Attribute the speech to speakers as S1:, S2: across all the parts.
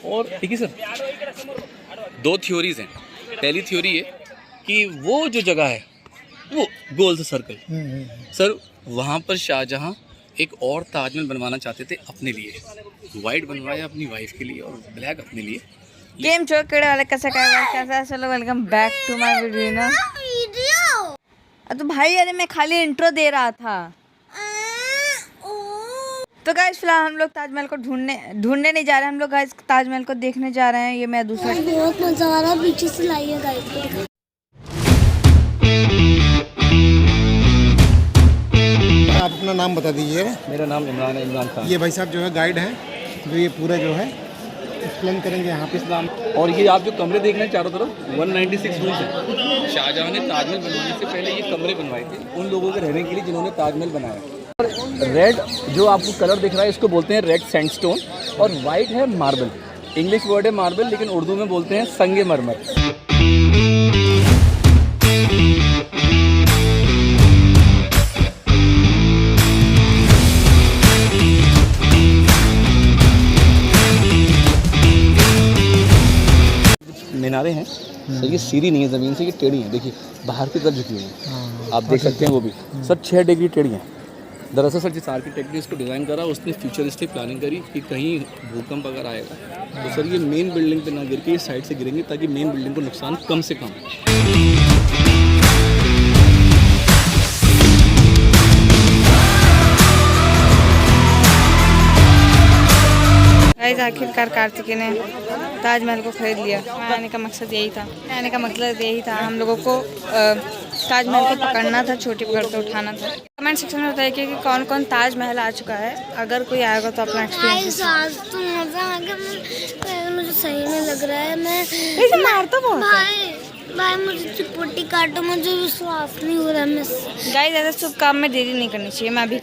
S1: और देखिए सर, दो थ्योरीज हैं। पहली थ्योरी है कि वो जो जगह है वो गोल सा सर्कल, सर वहाँ पर शाहजहाँ एक और ताजमहल बनवाना चाहते थे अपने लिए। वाइट बनवाया अपनी वाइफ के लिए और ब्लैक अपने लिए।
S2: गेम चोकड़े वाले कैसे कैसा चलो welcome back to my video ना। तो भाई अरे मैं खाली इंट्रो दे रहा था। तो गाइस फिलहाल हम लोग ताजमहल को ढूंढने नहीं जा रहे हैं, हम लोग गाइस ताजमहल को देखने जा रहे हैं। ये मैं दूसरा
S3: बहुत मजा आ रहा है, पीछे से लाइए गाइस।
S4: आप अपना नाम बता दीजिए।
S1: मेरा नाम इमरान खान।
S4: ये भाई साहब जो है गाइड हैं, जो ये पूरा जो है एक्सप्लेन करेंगे यहाँ पे इस्लाम।
S1: और ये आप जो कमरे देख रहे हैं चारों तरफ 196 रूम्स हैं। शाहजहाँ ने ताजमहल बनवाने से पहले ये कमरे बनवाए थे उन लोगों के रहने के लिए जिन्होंने ताजमहल बनाया। और रेड जो आपको कलर दिख रहा है इसको बोलते हैं रेड सैंडस्टोन, और वाइट है मार्बल। इंग्लिश वर्ड है मार्बल, लेकिन उर्दू में बोलते हैं संगे मरमर। मीनारे हैं सर, ये सीधी नहीं है ज़मीन से, ये टेढ़ी है। देखिए बाहर की तरफ झुकी हुई है, आप देख सकते हैं। वो भी सर 6 डिग्री टेढ़ी है। दरअसल सर जिस आर्किटेक्ट ने इसको डिज़ाइन करा उसने फ्यूचरिस्टिक प्लानिंग करी कि कहीं भूकंप अगर आएगा तो सर ये मेन बिल्डिंग पे ना गिर के इस साइड से गिरेंगे ताकि मेन बिल्डिंग को नुकसान कम से कम।
S2: गाइस आखिरकार कार्तिकी ने ताजमहल को खरीद लिया। आने का मकसद यही था, हम लोगों को ताजमहल को पकड़ना था, छोटी पकड़ के उठाना था। कमेंट सेक्शन में बताइए कि कौन कौन ताजमहल आ चुका है। अगर कोई आएगा तो अपना एक्सपीरियंस।
S3: आज तो मजा आ गया, मुझे सही में लग रहा है।
S2: मैं मारता बहुत
S3: भाई मुझे चिपोटी काटो, मुझे विश्वास नहीं हो रहा। मैं
S2: गाइस ऐसे शुभ काम में देरी नहीं करनी चाहिए। मैं भी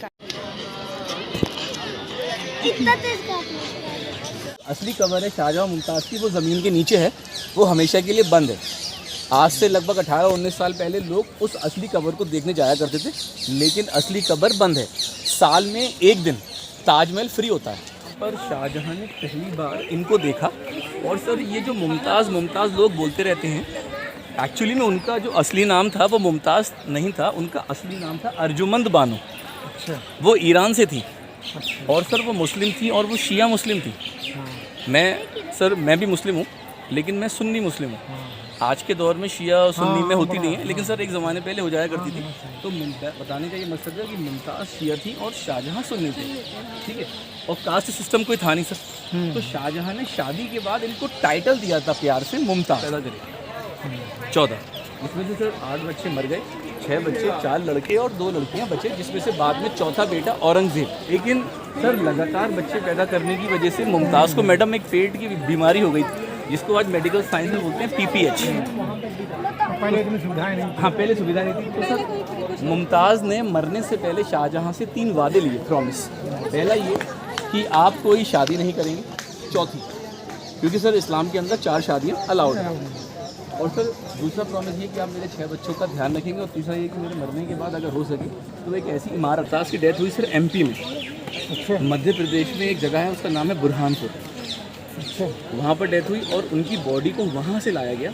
S3: कितना तेज काटना।
S1: असली कबर है शाहजहाँ मुमताज़ की, वो ज़मीन के नीचे है, वो हमेशा के लिए बंद है। आज से लगभग 18-19 साल पहले लोग उस असली कबर को देखने जाया करते थे, लेकिन असली कबर बंद है। साल में एक दिन ताजमहल फ्री होता है। पर शाहजहाँ ने पहली बार इनको देखा। और सर ये जो मुमताज़ लोग बोलते रहते हैं, एक्चुअली में उनका जो असली नाम था वो मुमताज़ नहीं था, उनका असली नाम था अर्जुमंद बानो।
S4: अच्छा।
S1: वो ईरान से थी और सर वो मुस्लिम थी और वो शिया मुस्लिम थी। मैं भी मुस्लिम हूँ, लेकिन मैं सुन्नी मुस्लिम हूँ। आज के दौर में शिया और सुन्नी में होती नहीं है, लेकिन सर एक ज़माने पहले हो जाया करती थी। तो बताने का ये मकसद है कि मुमताज़ शिया थी और शाहजहाँ सुन्नी थे, ठीक है। और कास्ट सिस्टम कोई था नहीं सर। तो शाहजहाँ ने शादी के बाद इनको टाइटल दिया था प्यार से मुमताज़। पैदा करे 14, इसमें से सर 8 बच्चे मर गए, 6 बच्चे, 4 लड़के और 2 लड़कियां बचे, जिसमें से बाद में चौथा बेटा औरंगज़ेब। लेकिन सर लगातार बच्चे पैदा करने की वजह से मुमताज़ को मैडम एक पेट की बीमारी हो गई थी, जिसको आज मेडिकल साइंस में बोलते हैं PPH।
S4: पहले इतनी सुविधाएं नहीं थी।
S1: हाँ, पहले सुविधा नहीं थी। तो सर मुमताज़ ने मरने से पहले शाहजहाँ से 3 वादे लिए, प्रॉमिस। पहला ये कि आप कोई शादी नहीं करेंगे। चौथी, क्योंकि सर इस्लाम के अंदर 4 शादियाँ अलाउड हैं। और सर दूसरा प्रॉमिस ये कि आप मेरे 6 बच्चों का ध्यान रखेंगे। और तीसरा ये कि मेरे मरने के बाद अगर हो सके तो एक ऐसी इमारत, ताज की डेथ हुई सर MP में। अच्छा। मध्य प्रदेश में एक जगह है, उसका नाम है बुरहानपुर। अच्छा। वहाँ पर डेथ हुई और उनकी बॉडी को वहाँ से लाया गया।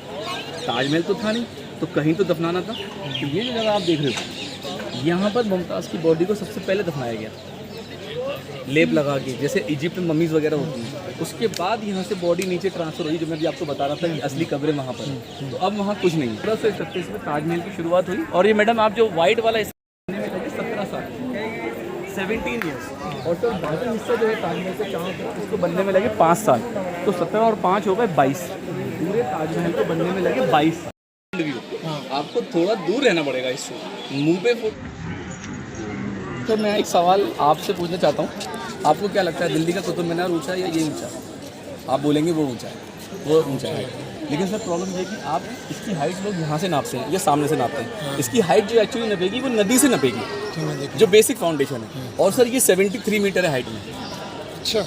S1: ताजमहल तो था नहीं, तो कहीं तो दफनाना था। तो ये जो जगह आप देख रहे हो, यहाँ पर मुमताज़ की बॉडी को सबसे पहले दफनाया गया, लेप लगा के, जैसे इजिप्ट में मम्मीज़ वगैरह होती हैं। उसके बाद यहाँ से बॉडी नीचे ट्रांसफ़र हुई, जो मैं भी आपको बता रहा था कि असली कब्रें वहाँ पर हैं। तो अब वहाँ कुछ नहीं है। 1831 में ताजमहल की शुरुआत हुई। और ये मैडम आप जो वाइट वाला बनने में लगे 17 साल, 17 ईयर्स। और तो बाकी हिस्सा जो है ताजमहल के चारों तरफ, उसको बनने में लगे 5 साल। तो 17 और 5 हो गए 22। पूरे ताजमहल को बनने में लगे 22। आपको थोड़ा दूर रहना पड़ेगा इससे, मुँह पे। तो मैं एक सवाल आपसे पूछना चाहता हूँ, आपको क्या लगता है दिल्ली का कुतुब मीनार ऊंचा है या ये ऊंचा? आप बोलेंगे वो ऊंचा है, वो ऊंचा है। लेकिन सर प्रॉब्लम ये है कि आप इसकी हाइट लोग यहाँ से नापते हैं या सामने से नापते हैं। इसकी हाइट जो एक्चुअली नपेगी वो नदी से नपेगी, जो बेसिक फाउंडेशन है। और सर ये 73 मीटर है हाइट में। अच्छा।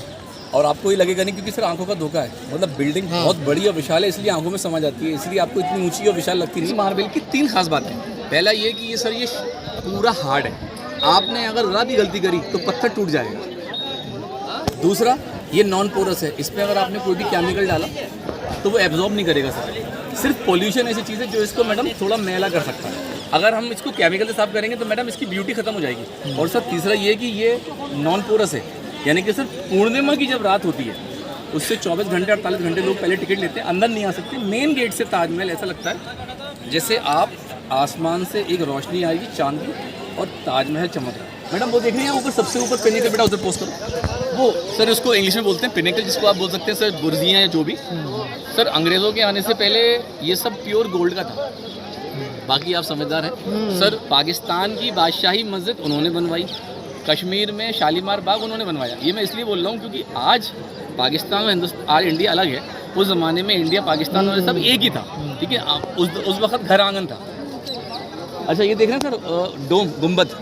S1: और आपको ये लगेगा नहीं, क्योंकि सर आंखों का धोखा है। मतलब बिल्डिंग बहुत बड़ी और विशाल है, इसलिए आंखों में समा जाती है, इसलिए आपको इतनी ऊंची और विशाल लगती नहीं। मार्बल की 3 खास बातें। पहला ये कि ये सर ये पूरा हार्ड है, आपने अगर ज़रा भी गलती करी तो पत्थर टूट जाएगा। दूसरा, ये नॉन पोरस है, इस पर अगर आपने कोई भी केमिकल डाला तो वो एब्जॉर्ब नहीं करेगा सर। सिर्फ पोल्यूशन ऐसी चीज़ है जो इसको मैडम थोड़ा मैला कर सकता है। अगर हम इसको केमिकल से साफ करेंगे तो मैडम इसकी ब्यूटी खत्म हो जाएगी। और सर तीसरा ये कि ये नॉन पोरस है, यानी कि सर पूर्णिमा की जब रात होती है उससे 24 घंटे 48 घंटे लोग पहले टिकट लेते हैं, अंदर नहीं आ सकते। मेन गेट से ताजमहल ऐसा लगता है जैसे आप आसमान से एक रोशनी आएगी चांद की और ताजमहल चमक रहा है। मैडम वो देख रहे हैं ऊपर, सबसे ऊपर पिनेकल, बेटा उधर पोस्ट करो। वो सर उसको इंग्लिश में बोलते हैं पिनेकल, जिसको आप बोल सकते हैं सर बुर्जियाँ या जो भी। सर अंग्रेज़ों के आने से पहले ये सब प्योर गोल्ड का था, बाकी आप समझदार हैं। सर पाकिस्तान की बादशाही मस्जिद उन्होंने बनवाई, कश्मीर में शालीमार बाग उन्होंने बनवाया। ये मैं इसलिए बोल रहा हूँ क्योंकि आज पाकिस्तान और हिंदुस्तान, आज इंडिया अलग है। उस ज़माने में इंडिया पाकिस्तान और सब एक ही था, ठीक है। उस वक्त घर आंगन था। अच्छा ये देख रहे हैं सर डोम गुंबद,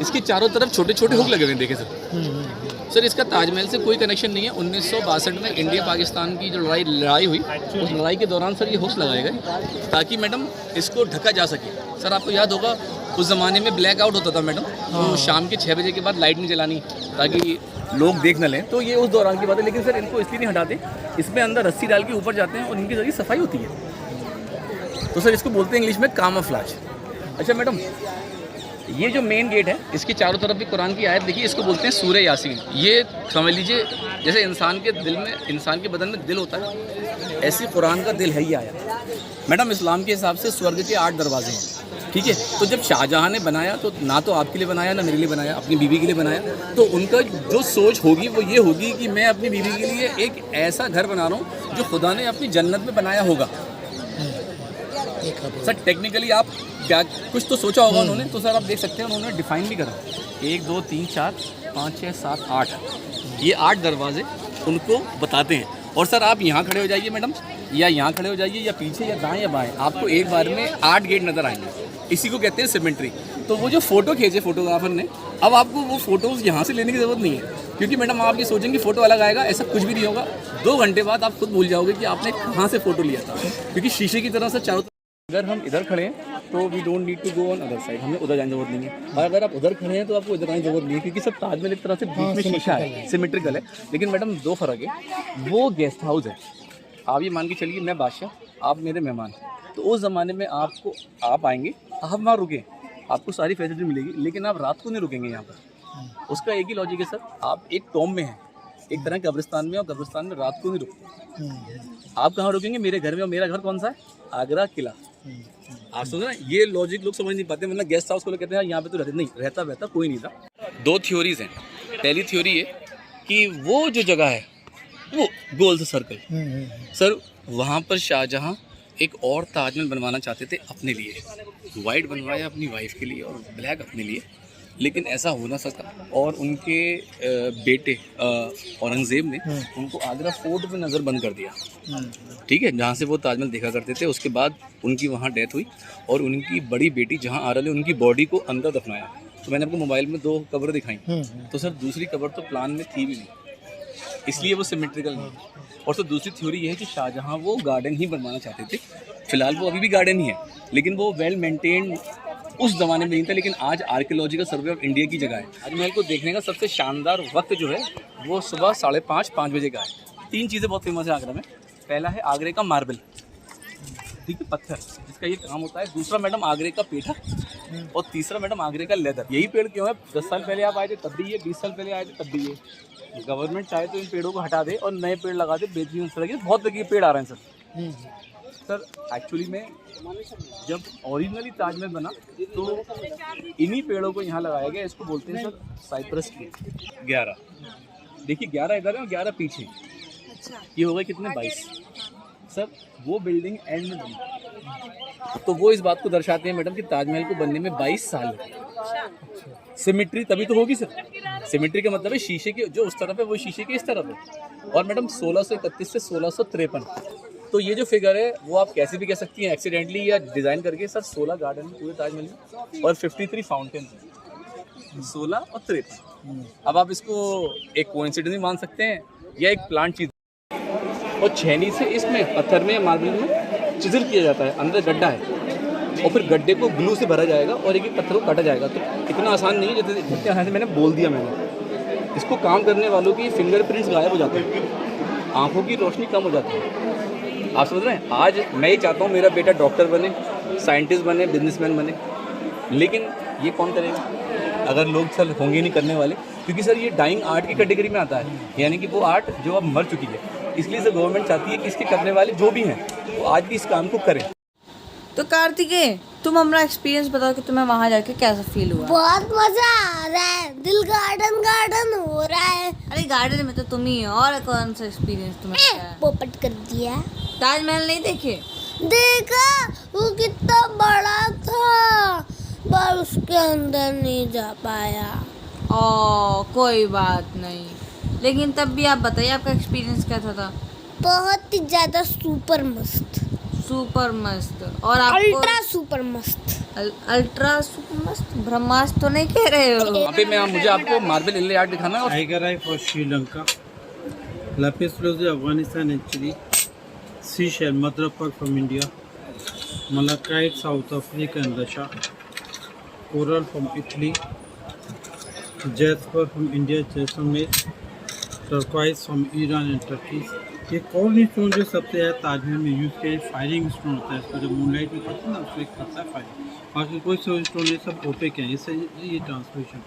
S1: इसके चारों तरफ छोटे छोटे हुक लगे हुए हैं, देखें सर। सर इसका ताजमहल से कोई कनेक्शन नहीं है। 1962 में इंडिया पाकिस्तान की जो लड़ाई हुई, उस लड़ाई के दौरान सर ये हुक्स लगाए गए ताकि मैडम इसको ढका जा सके। सर आपको याद होगा उस ज़माने में ब्लैक आउट होता था मैडम, तो शाम के 6 बजे के बाद लाइट नहीं जलानी ताकि लोग देख न लें, तो ये उस दौरान की बात है। लेकिन सर इनको इसलिए नहीं हटाते, इसमें अंदर रस्सी डाल के ऊपर जाते हैं और इनकी जरिए सफाई होती है। तो सर इसको बोलते हैं इंग्लिश में कामोफ्लेज। अच्छा मैडम ये जो मेन गेट है इसके चारों तरफ भी कुरान की आयत देखिए, इसको बोलते हैं सूरह यासीन। ये समझ लीजिए जैसे इंसान के दिल में, इंसान के बदन में दिल होता है, ऐसे कुरान का दिल है ये आयत। मैडम इस्लाम के हिसाब से स्वर्ग के 8 दरवाजे हैं, ठीक है। तो जब शाहजहाँ ने बनाया तो ना तो आपके लिए बनाया ना मेरे लिए बनाया, अपनी बीवी के लिए बनाया। तो उनका जो सोच होगी वो ये होगी कि मैं अपनी बीवी के लिए एक ऐसा घर बना रहा हूँ जो खुदा ने अपनी जन्नत में बनाया होगा। सर टेक्निकली आप क्या कुछ तो सोचा होगा उन्होंने, तो सर आप देख सकते हैं उन्होंने डिफाइन भी करा 1 2 3 4 5 6 7 8, ये 8 दरवाजे उनको बताते हैं। और सर आप यहाँ खड़े हो जाइए मैडम, या यहाँ खड़े हो जाइए, या पीछे या दाएं या बाएं, आपको एक बार में 8 गेट नज़र आएंगे। इसी को कहते हैं सिमेट्री। तो वो जो फ़ोटो खींचे फोटोग्राफर ने, अब आपको वो फ़ोटोज़ यहाँ से लेने की ज़रूरत नहीं है, क्योंकि मैडम आप ये सोचेंगे फ़ोटो अलग आएगा, ऐसा कुछ भी नहीं होगा। 2 घंटे बाद आप खुद भूल जाओगे कि आपने कहाँ से फ़ोटो लिया था, क्योंकि शीशे की तरह से चारों। अगर हम इधर खड़े हैं तो we don't need to go on other side, हमें उधर जाने की जरूरत नहीं है। और अगर आप उधर खड़े हैं तो आपको इधर आने की जरूरत नहीं है, क्योंकि सब ताजमहल एक तरह से बीच में शीशा है, सिमेट्रिकल है। लेकिन मैडम 2 फ़र्क है, वो गेस्ट हाउस है। आप ये मान के चलिए मैं बादशाह, आप मेरे मेहमान, तो उस ज़माने में आपको, आप आएंगे, आप वहाँ रुकें, आपको सारी फैसिलिटी मिलेगी, लेकिन आप रात को नहीं रुकेंगे यहाँ पर। उसका एक ही लॉजिक है सर, आप एक टॉम में हैं, एक तरह के कब्रिस्तान में, और कब्रिस्तान में रात को नहीं रुकते। आप कहाँ रुकेंगे? मेरे घर में। और मेरा घर कौन सा है? आगरा किला। आप सुन रहे हैं, ये लॉजिक लोग समझ नहीं पाते। मतलब गेस्ट हाउस को लोग कहते हैं यहाँ पे तो रहते नहीं, रहता कोई नहीं था। 2 थ्योरीज हैं। पहली थ्योरी ये कि वो जो जगह है वो गोल सा सर्कल, सर वहाँ पर शाहजहाँ एक और ताजमहल बनवाना चाहते थे अपने लिए। वाइट बनवाया अपनी वाइफ के लिए और ब्लैक अपने लिए, लेकिन ऐसा हो ना सका। और उनके बेटे औरंगज़ेब ने उनको आगरा फोर्ट पे नज़र बंद कर दिया, ठीक है, जहाँ से वो ताजमहल देखा करते थे। उसके बाद उनकी वहाँ डेथ हुई और उनकी बड़ी बेटी जहाँ आ रही, उनकी बॉडी को अंदर दफनाया। तो मैंने आपको मोबाइल में 2 कब्र दिखाई, तो सर दूसरी कब्र तो प्लान में थी भी नहीं, इसलिए वो सिमेट्रिकल नहीं। और तो दूसरी थ्योरी ये है कि शाहजहाँ वो गार्डन ही बनवाना चाहते थे। फिलहाल वो अभी भी गार्डन ही है, लेकिन वो वेल मेंटेन्ड उस ज़माने में नहीं था। लेकिन आज आर्कियोलॉजिकल सर्वे ऑफ इंडिया की जगह है। ताजमहल को देखने का सबसे शानदार वक्त जो है वो सुबह 5:30-5 बजे का है। 3 चीज़ें बहुत फेमस है आगरा में। पहला है आगरे का मार्बल, ठीक है, पत्थर, जिसका ये काम होता है। दूसरा मैडम आगरे का पेठा, और तीसरा मैडम आगरे का लेदर। यही पेड़ क्यों है? 10 साल पहले आप आए थे तब भी ये, 20 साल पहले आए थे तब भी ये। गवर्नमेंट चाहे तो इन पेड़ों को हटा दे और नए पेड़ लगा दे, बेहतरीन से लगे। बहुत लगे पेड़ आ रहे हैं सर। एक्चुअली में जब ओरिजिनली ताजमहल बना तो इन्हीं पेड़ों को यहाँ लगाया गया। इसको बोलते हैं सर साइप्रस ट्री। 11 देखिए, 11 इधर है और 11 पीछे। ये हो गए कितने? 22 सर। वो बिल्डिंग एंड में बनी, तो वो इस बात को दर्शाते हैं मैडम कि ताजमहल को बनने में 22 साल लगे। सिमेट्री तभी तो होगी सर। सिमेट्री का मतलब है शीशे के जो उस तरफ है वो शीशे के इस तरफ है। और मैडम 1631 से 1653, तो ये जो फिगर है वो आप कैसे भी कह सकती हैं, एक्सीडेंटली या डिज़ाइन करके। सर 16 गार्डन पूरे ताजमहल में और 53 फाउंटेन, 16 और 53। अब आप इसको एक कोइंसिडेंस भी मान सकते हैं या एक प्लांट चीज़। और छेनी से इसमें पत्थर में, मार्बल में चिजल किया जाता है, अंदर गड्ढा है, और फिर गड्ढे को ग्लू से भरा जाएगा और एक एक पत्थर को काटा जाएगा। तो इतना आसान नहीं है जितने आसान से मैंने बोल दिया। मैंने इसको काम करने वालों की फिंगरप्रिंट्स गायब हो जाते हैं, आंखों की रोशनी कम हो जाती है। आप समझ रहे हैं? आज मैं ही चाहता हूँ मेरा बेटा डॉक्टर बने, साइंटिस्ट बने, बिजनेसमैन बने, लेकिन ये कौन करेगा अगर लोग सर होंगे नहीं करने वाले? क्योंकि सर ये डाइंग आर्ट की कैटेगरी में आता है, यानी कि वो आर्ट जो अब मर चुकी है। इसलिए सर गवर्नमेंट चाहती है कि इसके करने वाले जो भी हैं वो आज भी इस काम को करें।
S2: तो कार्तिकेय, तुम अपना एक्सपीरियंस बताओ कि तुम्हें वहाँ जाके कैसा फील हुआ?
S3: बहुत मजा आ रहा है, दिल गार्डन गार्डन हो रहा है।
S2: अरे गार्डन में तो तुम ही हो, और कौन सा एक्सपीरियंस तुम्हें क्या है?
S3: पोपट कर दिया।
S2: ताजमहल नहीं देखे?
S3: देखा, वो कितना बड़ा था, पर उसके अंदर नहीं जा पाया।
S2: ओ कोई बात नहीं, लेकिन तब भी आप बताइए आपका एक्सपीरियंस कैसा था?
S3: बहुत ही ज्यादा सुपर मस्त,
S2: सुपर मस्त। और आपको
S3: अल्ट्रा सुपर मस्त।
S2: अल्ट्रा सुपर मस्त ब्रह्मास्त्र तो नहीं कह रहे हो?
S1: वहाँ पे मुझे आपको मार्बल इनले आर्ट दिखाना है। और
S5: tiger I for Sri Lanka, lapis lazuli Afghanistan actually, C shell mother Perl from India, मलाकाइट south Africa and Russia, coral from Italy, jasper from India, Jaisalmer, turquoise from Iran and Turkey. ये कॉर्न स्टोन जो सबसे है ताजमहल में use किया, firing stone होता है, इसको जब मूनलाइट में करते हैं ना उसको एक करता है फायरिंग। बाकी कोई स्टोन ये सब ओपेक है, इससे ये ट्रांसमिशन